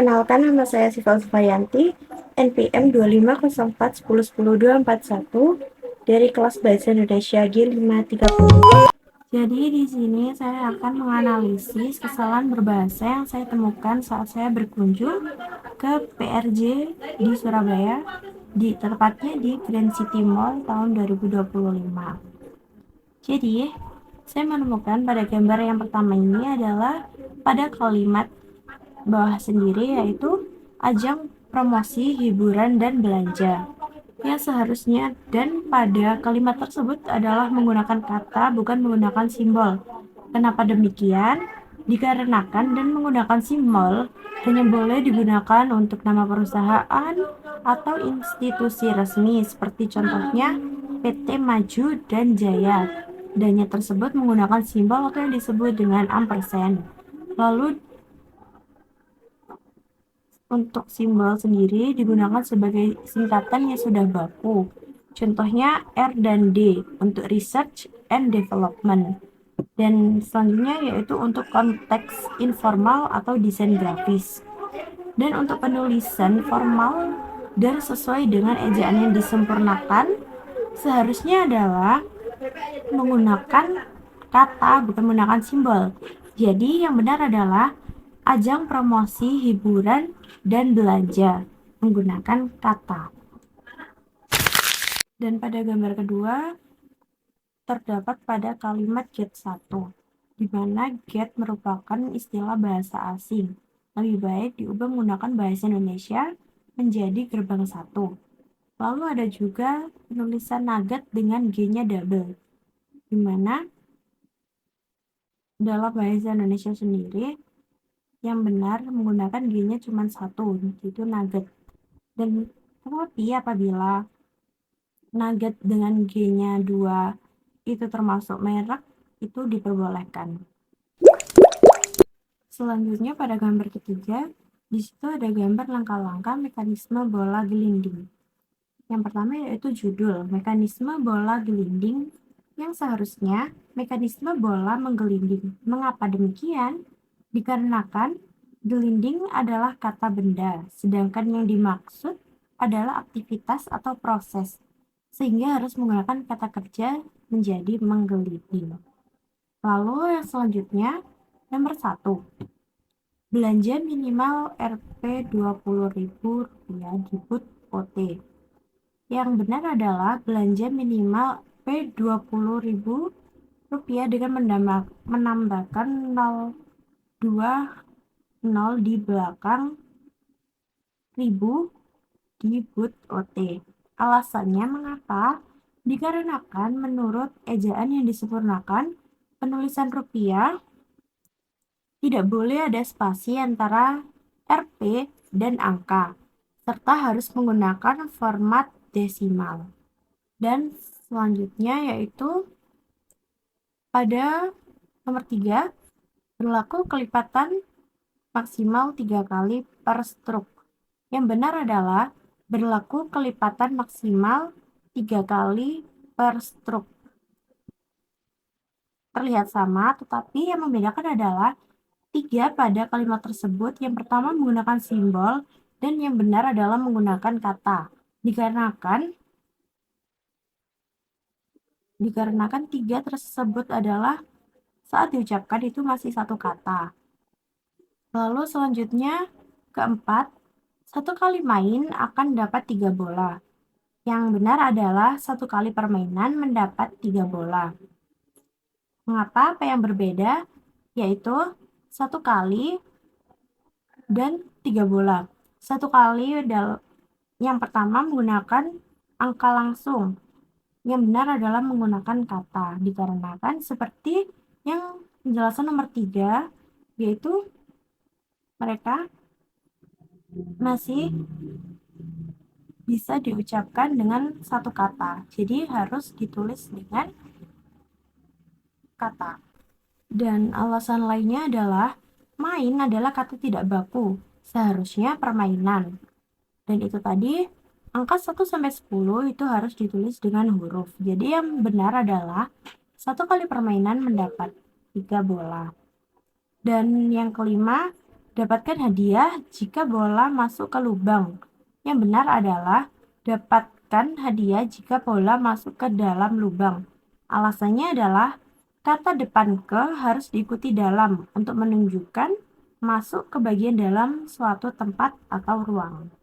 Perkenalkan, nama saya Siva Sufayanti, NPM 2504101021 dari kelas Bahasa Indonesia G530. Jadi di sini saya akan menganalisis kesalahan berbahasa yang saya temukan saat saya berkunjung ke PRJ di Surabaya, tepatnya di Grand City Mall tahun 2025. Jadi, saya menemukan pada gambar yang pertama ini adalah pada kalimat bawah sendiri, yaitu ajang promosi, hiburan, dan belanja. Yang seharusnya dan pada kalimat tersebut adalah menggunakan kata, bukan menggunakan simbol. Kenapa demikian? Dikarenakan dan menggunakan simbol hanya boleh digunakan untuk nama perusahaan atau institusi resmi, seperti contohnya PT Maju dan Jaya. Dannya tersebut menggunakan simbol atau yang disebut dengan ampersand. Lalu untuk simbol sendiri digunakan sebagai singkatan yang sudah baku. Contohnya R dan D untuk research and development. Dan selanjutnya yaitu untuk konteks informal atau desain grafis. Dan untuk penulisan formal dan sesuai dengan ejaan yang disempurnakan, seharusnya adalah menggunakan kata, bukan menggunakan simbol. Jadi yang benar adalah ajang promosi, hiburan, dan belanja menggunakan kata. Dan pada gambar kedua terdapat pada kalimat get 1, di mana get merupakan istilah bahasa asing. Lebih baik diubah menggunakan bahasa Indonesia menjadi gerbang 1. Lalu ada juga penulisan nugget dengan G-nya double, di mana dalam bahasa Indonesia sendiri yang benar menggunakan G-nya cuma 1, yaitu nugget. Dan tetapi apabila nugget dengan G-nya 2 itu termasuk merek, itu diperbolehkan. Selanjutnya pada gambar ketiga, di situ ada gambar langkah-langkah mekanisme bola gelinding. Yang pertama yaitu judul, mekanisme bola gelinding, yang seharusnya mekanisme bola menggelinding. Mengapa demikian? Dikarenakan gelinding adalah kata benda, sedangkan yang dimaksud adalah aktivitas atau proses, sehingga harus menggunakan kata kerja menjadi menggelinding. Lalu yang selanjutnya, nomor 1. Belanja minimal Rp 20.000 di booth OT. Yang benar adalah belanja minimal Rp 20.000 dengan menambahkan 0,20 di belakang 1000 di booth OT. Alasannya mengapa? Dikarenakan menurut ejaan yang disempurnakan, penulisan rupiah tidak boleh ada spasi antara Rp dan angka, serta harus menggunakan format desimal. Dan selanjutnya yaitu pada nomor 3, berlaku kelipatan maksimal 3 kali per struk. Yang benar adalah berlaku kelipatan maksimal 3 kali per struk. Terlihat sama, tetapi yang membedakan adalah 3 pada kalimat tersebut. Yang pertama menggunakan simbol dan yang benar adalah menggunakan kata. Dikarenakan 3 tersebut adalah saat diucapkan itu masih satu kata. Lalu selanjutnya keempat, 1 kali main akan dapat 3 bola. Yang benar adalah 1 kali permainan mendapat 3 bola. Mengapa? Apa yang berbeda? Yaitu 1 kali dan 3 bola. 1 kali yang pertama menggunakan angka langsung. Yang benar adalah menggunakan kata, dikarenakan seperti yang penjelasan nomor 3, yaitu mereka masih bisa diucapkan dengan satu kata, jadi harus ditulis dengan kata. Dan alasan lainnya adalah main adalah kata tidak baku, seharusnya permainan. Dan itu tadi angka 1-10 itu harus ditulis dengan huruf. Jadi yang benar adalah 1 kali permainan mendapat 3 bola. Dan yang kelima, Dapatkan hadiah jika bola masuk ke lubang. Yang benar adalah dapatkan hadiah jika bola masuk ke dalam lubang. Alasannya adalah kata depan ke harus diikuti dalam untuk menunjukkan masuk ke bagian dalam suatu tempat atau ruang.